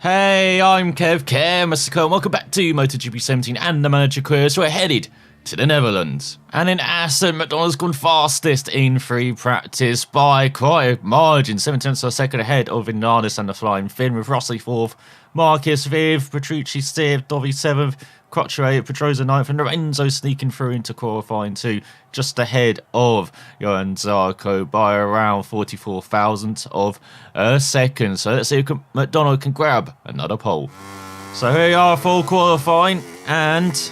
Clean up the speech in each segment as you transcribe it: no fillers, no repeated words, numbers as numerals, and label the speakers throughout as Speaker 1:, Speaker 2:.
Speaker 1: Hey, I'm Kev, Mr. Welcome back to MotoGP 17 and the manager quiz. We're headed to the Netherlands. And in Assen, McDonald's gone fastest in free practice by quite a margin, 7/10 of a second ahead of Vinales and the Flying Finn, with Rossi 4th, Marquez 5th, Petrucci 6th, Dovi 7th, Crutcher 8th, Pedrosa 9th, and Lorenzo sneaking through into qualifying 2, just ahead of Johan Zarco by around 44 thousandths of a second. So let's see if McDonald can grab another pole. So here we are, full qualifying, and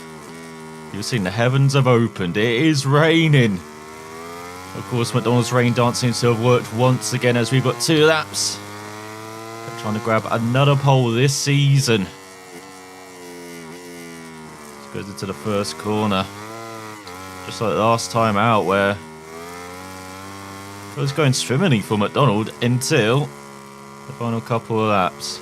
Speaker 1: you've seen the heavens have opened. It is raining. Of course, McDonald's rain dance seems to have worked once again, as we've got 2 laps. They're trying to grab another pole this season. Goes into the first corner, just like last time out, where it was going swimmingly for McDonald until the final couple of laps.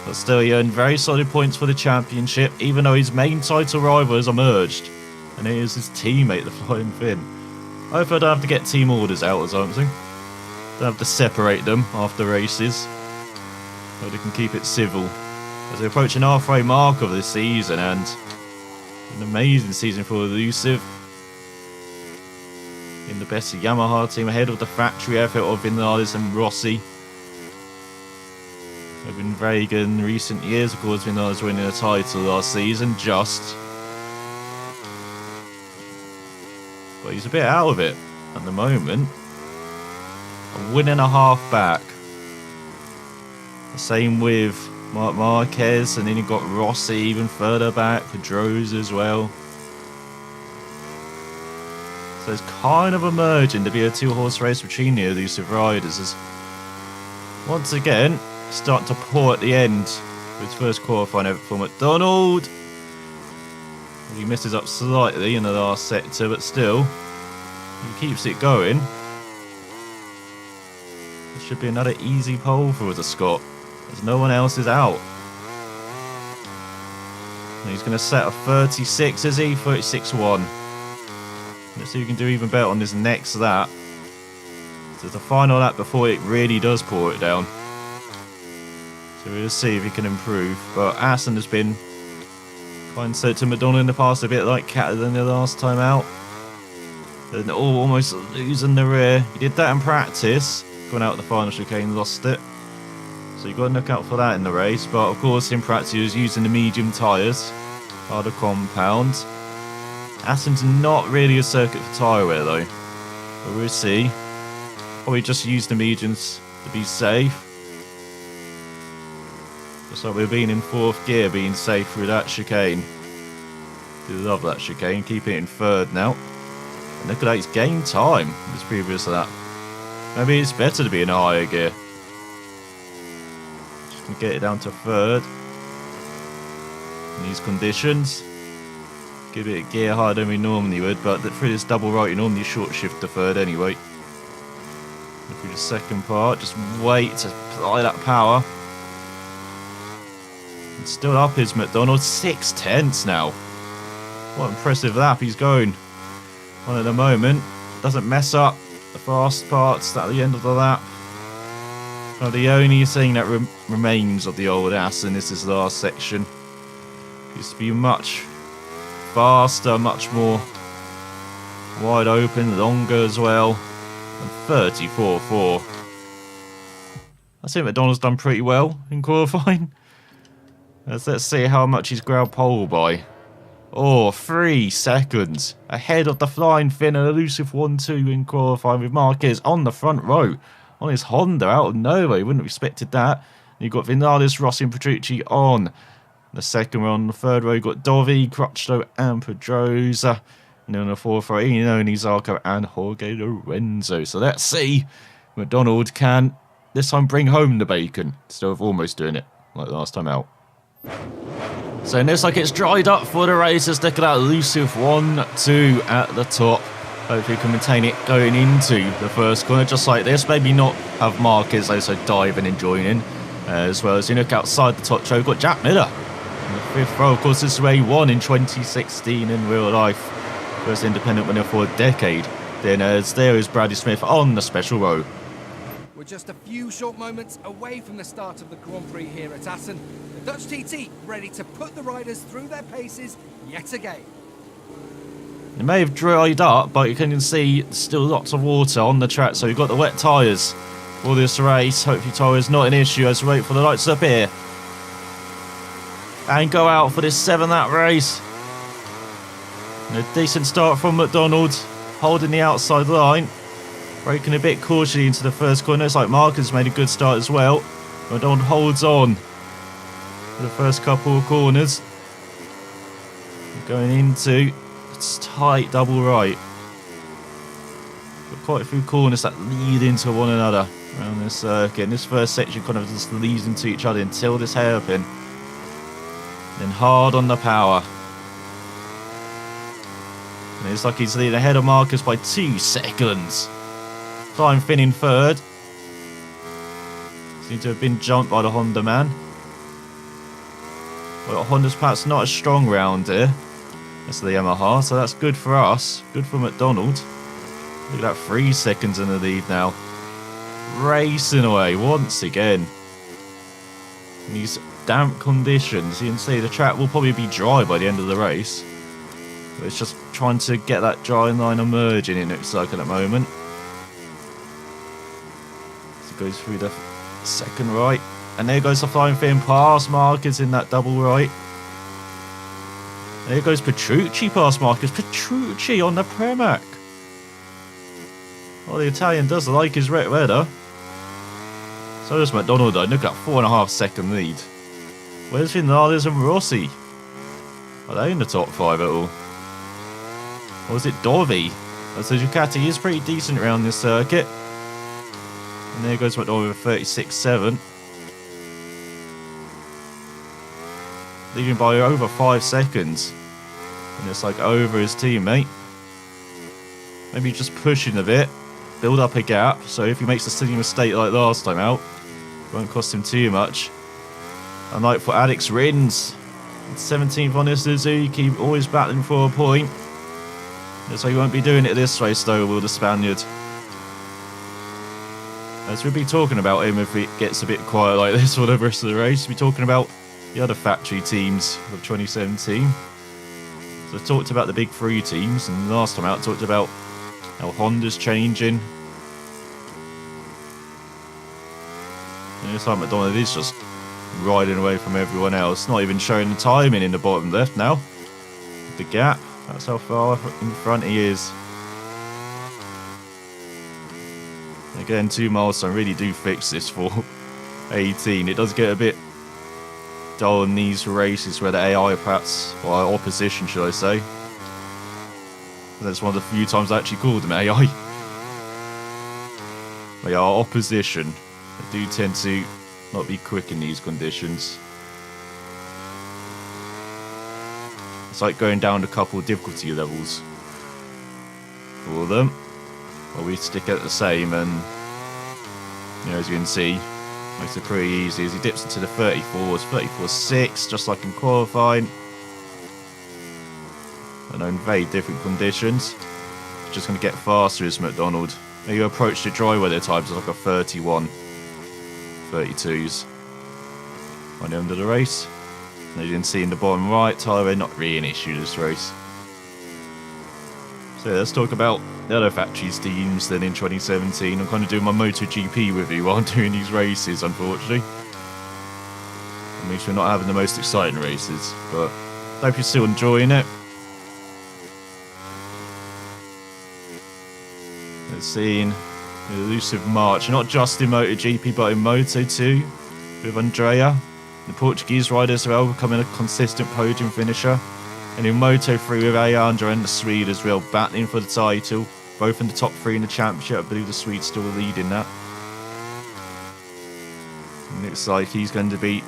Speaker 1: But still, he earned very solid points for the championship, even though his main title rival has emerged, and it is his teammate, the Flying Finn. Hopefully I don't have to get team orders out or something. Don't have to separate them after races, so they can keep it civil. As we're approaching the halfway mark of this season, and an amazing season for Elusive. In the best Yamaha team, ahead of the factory effort of Vinales and Rossi. They've been very good in recent years. Of course, Vinales winning a title last season, just. But he's a bit out of it at the moment. A win and a half back. The same with Marquez, and then you've got Rossi even further back, Pedrosa as well. So it's kind of emerging to be a 2-horse race between the Elusive riders, as once again starting to pour at the end with his first qualifying effort for McDonald. He misses up slightly in the last sector, but still he keeps it going. It should be another easy pole for the Scot, as no one else is out. And he's going to set a 36, is he? 36-1. Let's see if he can do even better on this next lap. So it's the final lap before it really does pour it down. So we'll see if he can improve. But Assen has been kind of to McDonald in the past, a bit like Catalan the last time out. And almost losing the rear. He did that in practice. Going out the final chicane, lost it. So you've got to look out for that in the race. But of course, in practice, he was using the medium tyres, harder compound. Assen's not really a circuit for tyre wear though. But we'll see. Probably just use the mediums to be safe. Just like we've been in 4th gear, being safe through that chicane. Do love that chicane, keeping it in 3rd now. And look at that, he's gained time this previous lap. Maybe it's better to be in a higher gear. Just gonna get it down to 3rd. In these conditions. Give it a gear higher than we normally would, but through this double right, you normally short shift to 3rd anyway. And through the second part, just wait to apply that power. And still up is McDonald, 6/10 now. What an impressive lap he's going on at the moment. Doesn't mess up the fast parts at the end of the lap. Well, the only thing that remains of the old Assen is this last section. Used to be much faster, much more wide open, longer as well. And 34.4. I think McDonald's done pretty well in qualifying. Let's see how much he's grabbed pole by. Oh, 3 seconds ahead of the Flying Finn and Elusive 1-2 in qualifying, with Marquez on the front row on his Honda out of nowhere. You wouldn't have expected that. And you've got Vinales, Rossi and Petrucci on the second row. On the 3rd row, you've got Dovi, Crutchlow and Pedrosa. And then on the 4th row, Iannone, Zarco and Jorge Lorenzo. So let's see McDonald can this time bring home the bacon instead of almost doing it like last time out. So it looks like it's dried up for the races. Look at that, Elusive 1-2 at the top. Hopefully you can maintain it going into the first corner, just like this. Maybe not have Marquez also diving and joining, as well as you look outside the top row. We've got Jack Miller in the 5th row. Of course, this is where he won in 2016 in real life. First independent winner for a decade. Then as there is Bradley Smith on the special row.
Speaker 2: We're just a few short moments away from the start of the Grand Prix here at Assen. The Dutch TT ready to put the riders through their paces yet again.
Speaker 1: It may have dried up, but you can see still lots of water on the track, so you've got the wet tyres for this race. Hopefully tyres not an issue as we wait for the lights up here. And go out for this 7-lap race. And a decent start from McDonald, holding the outside line. Braking a bit cautiously into the first corner. It's like Marcus made a good start as well. McDonald holds on for the first couple of corners. Going into it's tight double right. Got quite a few corners that lead into one another around this circuit. And this first section kind of just leads into each other until this hairpin. Then hard on the power. And it's like he's leading ahead of Marcus by 2 seconds. Time Finn in third. Seems to have been jumped by the Honda man. Well, Honda's perhaps not as strong round here as the Yamaha, so that's good for us. Good for McDonald. Look at that, 3 seconds in the lead now. Racing away once again. In these damp conditions, you can see the track will probably be dry by the end of the race. But it's just trying to get that dry line emerging, it looks like at the moment. So it goes through the second right. And there goes the flying fin past Marcus in that double right. There goes Petrucci past Marcus. Petrucci on the Premac. Well, the Italian does like his red weather. So does McDonald though. Look at that 4.5 second lead. Where's Vinales and Rossi? Are they in the top 5 at all? Or is it Dovi? So Ducati is pretty decent around this circuit. And there goes McDonald with 36.7. Leading by over 5 seconds. And it's like over his teammate. Maybe just pushing a bit. Build up a gap. So if he makes a silly mistake like last time out, it won't cost him too much. Unlike for Alex Rins. 17th on this Suzuki. Always battling for a point. So he won't be doing it this race though, will the Spaniard. As we'll be talking about him if it gets a bit quiet like this for the rest of the race. We'll be talking about the other factory teams of 2017. So I talked about the big 3 teams, and last time out I talked about how Honda's changing. And this time McDonald is just riding away from everyone else, not even showing the timing in the bottom left now. The gap, that's how far in front he is. Again, 2 miles, so I really do fix this for 18. It does get a bit dull in these races where the AI perhaps, or opposition should I say. That's one of the few times I actually called them AI. They are opposition. They do tend to not be quick in these conditions. It's like going down a couple of difficulty levels for them. Well, we stick at the same, and you know, as you can see, makes it pretty easy as he dips into the 34s, 34.6, just like in qualifying. And in very different conditions. He's just going to get faster as McDonald. Maybe approach the dry weather times like a 31, 32s on the end of the race. And as you can see in the bottom right, tyre not really an issue this race. So let's talk about the other factories teams then in 2017. I'm kind of doing my MotoGP review while I'm doing these races, unfortunately. It means we're not having the most exciting races, but I hope you're still enjoying it. Let's see in the Elusive March, not just in MotoGP but in Moto2 with Andrea. The Portuguese rider as well, becoming a consistent podium finisher. And in Moto3 with Ayandra and the Swede as well, battling for the title. Both in the top 3 in the championship. I believe the Swede's still leading that. And looks like he's going to be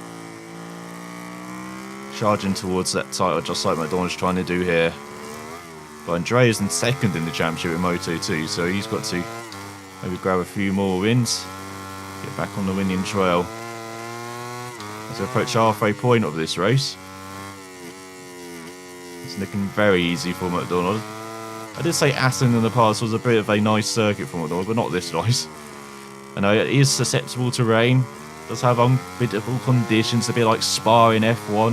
Speaker 1: charging towards that title, just like McDonald's trying to do here. But Andrea's in second in the championship in Moto2, so he's got to maybe grab a few more wins. Get back on the winning trail. As we approach halfway point of this race. It's looking very easy for McDonald. I did say Assen in the past was a bit of a nice circuit for McDonald, but not this nice. I know it is susceptible to rain. Does have unpredictable conditions, a bit like Spa in F1.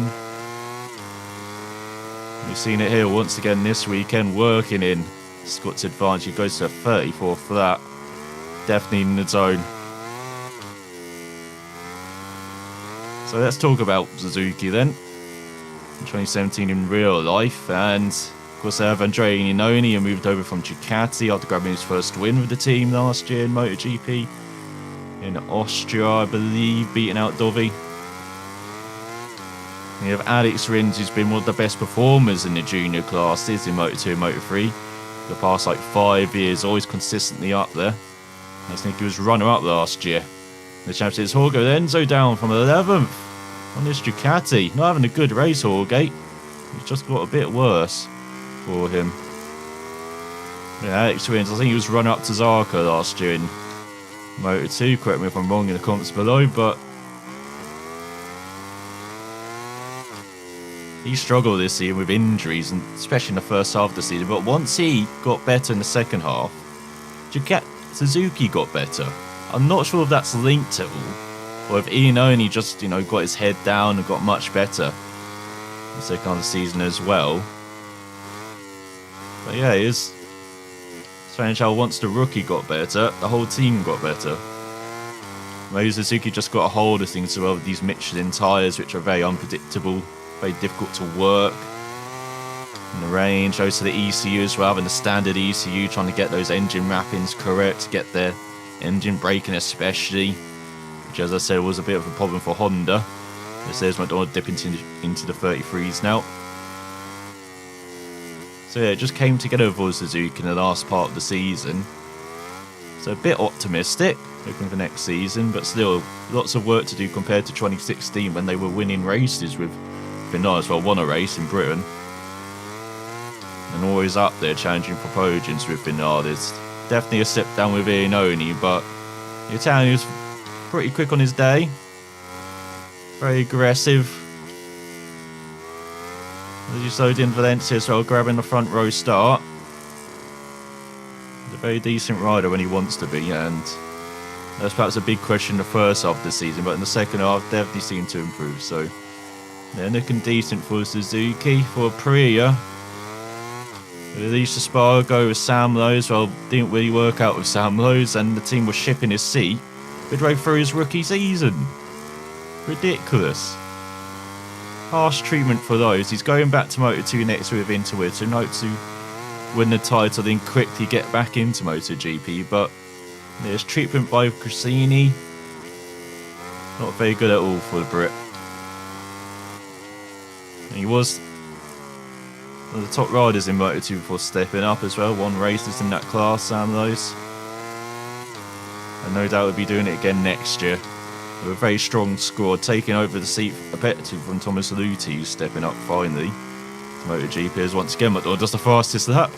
Speaker 1: We've seen it here once again this weekend, working in Scott's advantage. He goes to 34th for that. Definitely in the zone. So let's talk about Suzuki then. In 2017 in real life, and of course they have Andrea Iannone, who moved over from Ducati after grabbing his first win with the team last year in MotoGP. In Austria, I believe, beating out Dovi. And you have Alex Rins, who's been one of the best performers in the junior classes in Moto2 and Moto3. The past 5 years, always consistently up there. I think he was runner-up last year. The championship is Jorge Lorenzo down from 11th on this Ducati. Not having a good race, Jorge. It's just got a bit worse for him. Yeah, Alex Rins, I think he was runner-up to Zarco last year in Moto2. Correct me if I'm wrong in the comments below, but he struggled this season with injuries, and especially in the first half of the season. But once he got better in the second half, Suzuki got better. I'm not sure if that's linked at all, or if Iannone just, got his head down and got much better in the second half of the season as well. But yeah, it is strange how once the rookie got better, the whole team got better. Maybe Suzuki just got a hold of things as well with these Michelin tyres, which are very unpredictable, very difficult to work. And the range goes to the ECU as well, and the standard ECU, trying to get those engine wrappings correct, get their engine braking especially, which as I said was a bit of a problem for Honda. This is McDonald dipping into the 33s now. So yeah, it just came together for Suzuki in the last part of the season. So a bit optimistic, looking for next season, but still lots of work to do compared to 2016 when they were winning races with Vinales. Well, won a race in Britain. And always up there challenging for podiums with Vinales. Definitely a step down with Iannone, but the Italian was pretty quick on his day. Very aggressive. As you slowed in Valencia as well, grabbing the front row start. He's a very decent rider when he wants to be, and that's perhaps a big question in the first half of the season, but in the second half definitely seemed to improve. So they're looking decent for Suzuki. For Aprilia, Alicia Spargo with Sam Lowe's. Well, didn't really work out with Sam Lowe's, and the team was shipping his seat midway through his rookie season. Ridiculous. Harsh treatment for those. He's going back to Moto2 next year with Interwit, so note to win the title, then quickly get back into MotoGP. But there's treatment by Cressini. Not very good at all for the Brit. And he was one of the top riders in Moto2 before stepping up as well. Won races in that class, Sam Lowe's. And no doubt will be doing it again next year. With a very strong squad, taking over the seat effectively from Thomas Luthi, who's stepping up finally to MotoGP as once again McDonald does the fastest lap.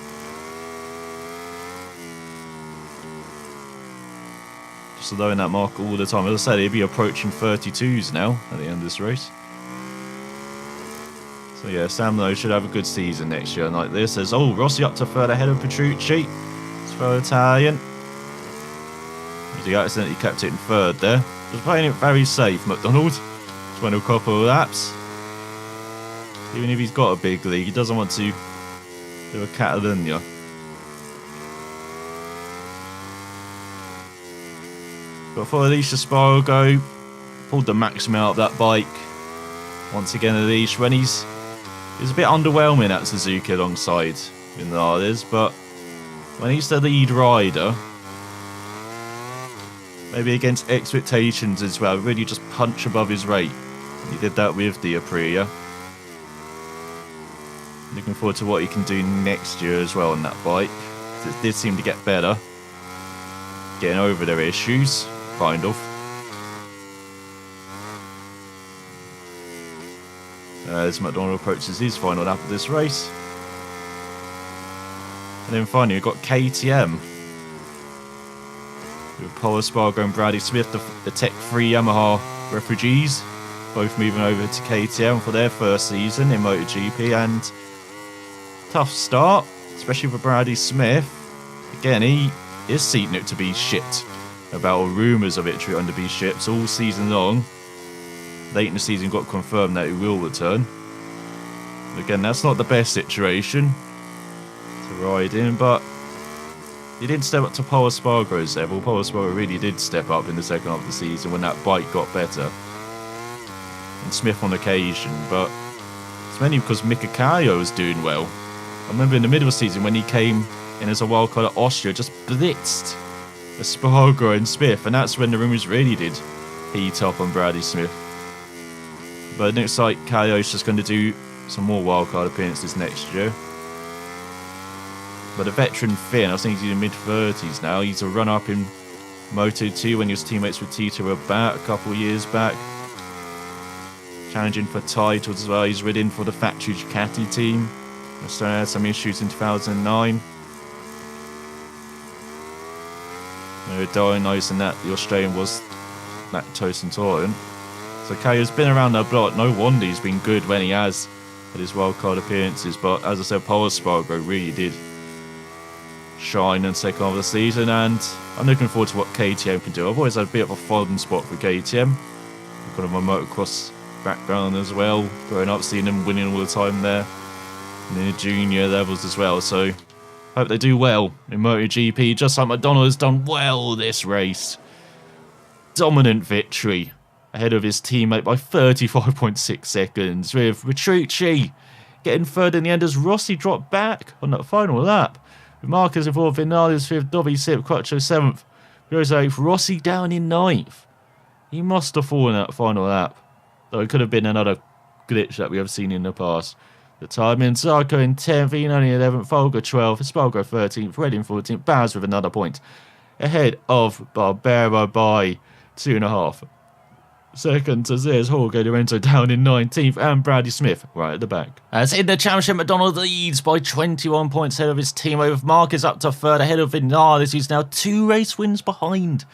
Speaker 1: Just allowing that mark all the time. As I said, he'll be approaching 32s now at the end of this race. So yeah, Sam Lowe should have a good season next year. And like this, there's Rossi up to third ahead of Petrucci. It's for Italian. He accidentally kept it in third there. Just playing it very safe, McDonald. Just went a couple of laps. Even if he's got a big lead, he doesn't want to do a Catalunya. But for Alicia Spargo, pulled the maximum out of that bike. Once again, Alicia, when he was a bit underwhelming at Suzuki alongside Vinales, but when he's the lead rider, maybe against expectations as well, really just punch above his weight. He did that with the Aprilia. Looking forward to what he can do next year as well on that bike. It did seem to get better. Getting over their issues, kind of. As McDonald approaches his final lap of this race. And then finally we've got KTM. With Paul Espargaro and Bradley Smith, the Tech-3 Yamaha refugees, both moving over to KTM for their first season in MotoGP, and tough start, especially for Bradley Smith. Again, his seat looked to be shit about rumours of victory under these ships all season long. Late in the season got confirmed that he will return. Again, that's not the best situation to ride in, but he didn't step up to Paul Espargaro's level. Paul Espargaro really did step up in the second half of the season when that bike got better. And Smith on occasion, but it's mainly because Mika Kallio was doing well. I remember in the middle of the season when he came in as a wildcard at Austria, just blitzed Espargaro and Smith, and that's when the rumours really did heat up on Bradley Smith. But it looks like Kallio's just going to do some more wildcard appearances next year. But a veteran Finn, I think he's in the mid-30s now. He's a run-up in Moto2 when he was teammates with Tito Rabat a couple of years back. Challenging for titles as well. He's ridden for the factory Ducati team. So had some issues in 2009. Diagnosing that the Australian was lactose intolerant. So Kallio's been around the block. No wonder he's been good when he has at his wildcard appearances. But as I said, Paul Espargaro really did shine in the second half of the season, and I'm looking forward to what KTM can do. I've always had a bit of a fond spot for KTM. I've got my motocross background as well, growing up seeing them winning all the time there, and in the junior levels as well. So hope they do well in MotoGP, just like McDonald has done well this race. Dominant victory ahead of his teammate by 35.6 seconds, with Petrucci getting third in the end as Rossi dropped back on that final lap. With Marquez in fourth, Vinales fifth, Dovi sixth, Quattro seventh, Rose eighth, Rossi down in ninth. He must have fallen that final lap, though it could have been another glitch that we have seen in the past. The timing, Zarco in 10th, Iannone 11th, Folger 12th, Espargaro 13th, Redding 14th, Baz with another point, ahead of Barbero by 2.5. Second to Zez, Jorge Lorenzo down in 19th, and Bradley Smith right at the back. As in the championship, McDonald leads by 21 points ahead of his teammate, with Marquez up to third ahead of Vinales, who's now 2 race wins behind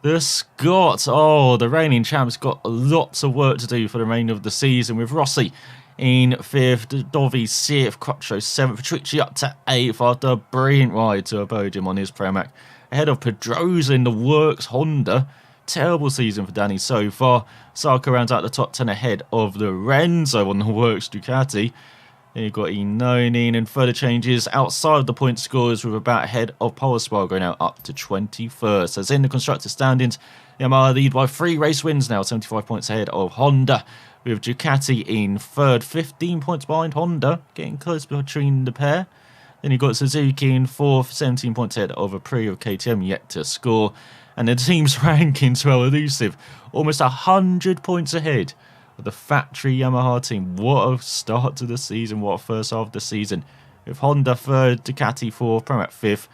Speaker 1: the Scots. Oh, the reigning champ's got lots of work to do for the remainder of the season, with Rossi in 5th, Dovi 6th, Quattro 7th, Petrucci up to 8th after a brilliant ride to a podium on his Pramac, ahead of Pedrosa in the Works Honda. Terrible season for Danny so far. Zarco rounds out the top 10 ahead of Lorenzo on the Works Ducati. Then you've got Iannone, and further changes outside of the point scores, with about ahead of Paul Espargaro now up to 21st. As in the constructor standings, Yamaha lead by 3 race wins now, 75 points ahead of Honda, with Ducati in third, 15 points behind Honda, getting close between the pair. Then you've got Suzuki in fourth, 17 points ahead of Aprilia, of KTM yet to score. And the team's rankings, well, Elusive, almost 100 points ahead of the factory Yamaha team. What a start to the season, what a first half of the season. With Honda third, Ducati fourth, Pramac fifth,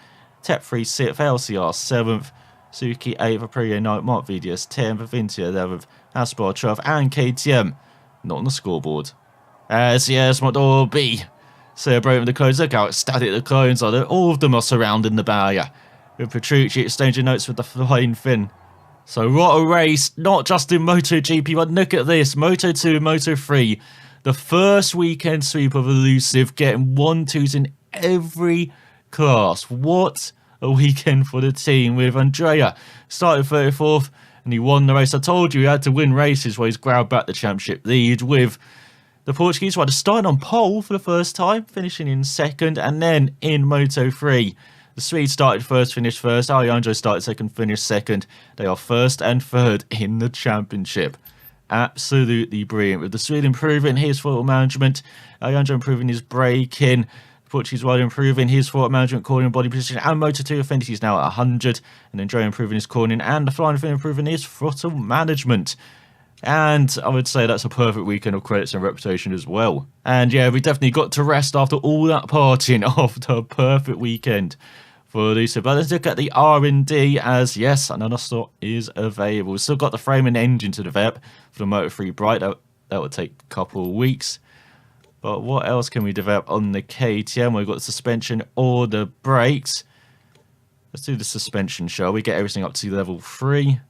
Speaker 1: Tep 3 6th, LCR 7th, Suzuki 8th, Aprilia 9th, Mark VDS 10th, Avintia 11th, Aspar 12th, and KTM not on the scoreboard. As yes, McDonald B celebrating the clones. Look how ecstatic the clones are. All of them are surrounding the barrier, with Petrucci exchanging notes with the flying Finn. So what a race, not just in MotoGP, but look at this, Moto2 and Moto3. The first weekend sweep of Elusive, getting 1-2s in every class. What a weekend for the team, with Andrea started 34th, and he won the race. I told you he had to win races where he's grabbed back the championship lead, with the Portuguese rider starting on pole for the first time, finishing in second, and then in Moto3. The Swedes started first, finished first. Alejandro started second, finished second. They are first and third in the championship. Absolutely brilliant. With the Swede improving his throttle management, Alejandro improving his braking, the Portuguese rider improving his throttle management, cornering and body position, and Moto2 Affinity is now at 100. And Andrea improving his cornering, and the Flying Finn improving his throttle management. And I would say that's a perfect weekend of credits and reputation as well. And yeah, we definitely got to rest after all that partying after a perfect weekend for Elusive. But let's look at the R&D, as yes, another slot is available. We've still got the frame and engine to develop for the Moto3 Bright. That will take a couple of weeks. But what else can we develop on the KTM? We've got the suspension or the brakes. Let's do the suspension, shall we? Get everything up to level 3.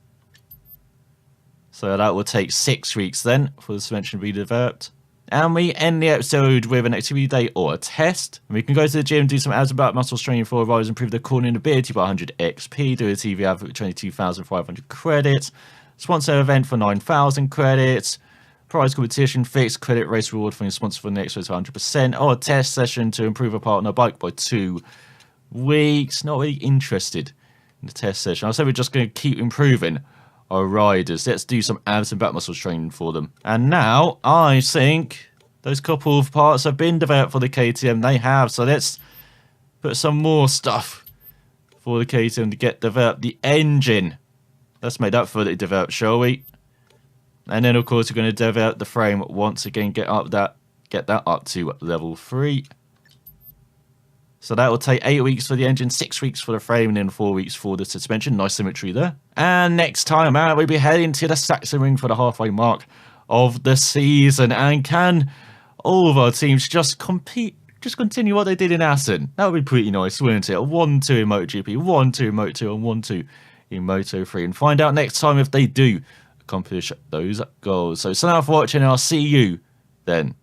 Speaker 1: So that will take 6 weeks then for the suspension to be developed. And we end the episode with an activity day or a test. And we can go to the gym, do some abs and back muscles training for riders, improve their core and ability by 100 XP, do a TV ad for 22,500 credits, sponsor event for 9,000 credits, prize competition, fixed credit race reward from your sponsor for the next race for 100%, or a test session to improve a partner bike by 2 weeks. Not really interested in the test session. I said we're just going to keep improving our riders. Let's do some abs and back muscles training for them. And now I think those couple of parts have been developed for the KTM. They have. So let's put some more stuff for the KTM to get developed. The engine. Let's make that fully developed, shall we? And then of course we're going to develop the frame once again. Get that up to level 3. So that will take 8 weeks for the engine, 6 weeks for the frame, and then 4 weeks for the suspension. Nice symmetry there. And next time out, we'll be heading to the Saxon Ring for the halfway mark of the season. And can all of our teams just compete, just continue what they did in Assen? That would be pretty nice, wouldn't it? A 1-2 in MotoGP, 1-2 in Moto2, and 1-2 in Moto3. And find out next time if they do accomplish those goals. So, thanks for watching, and I'll see you then.